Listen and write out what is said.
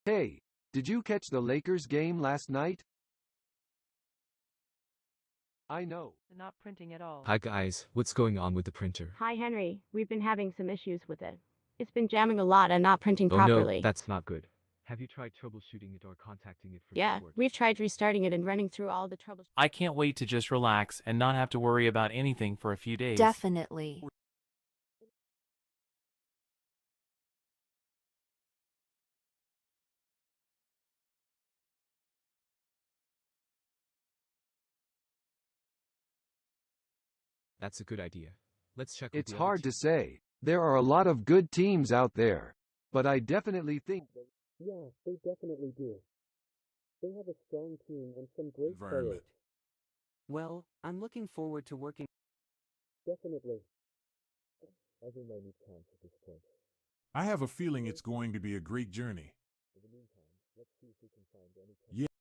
Hey, did you catch the Lakers game last night? I know. Not printing at all. Hi guys, what's going on with the printer? Hi Henry, we've been having some issues with it. It's been jamming a lot and not printing Oh properly. no, that's not good. Have you tried troubleshooting it or contacting it for Yeah, support? we've tried restarting it and running through all the troubles. I can't wait to just relax and not have to worry about anything for a few days. Definitely. That's a good idea. Let's check with It's the other hard to team. say. There are a lot of good teams out there. But I definitely think Yeah, they definitely do. They have a strong team and some great Environment. players. Well, I'm looking forward to working. Definitely. Every minute counts at this point. I have a feeling it's going to be a great journey. In the meantime, let's see if we can find any. Yeah.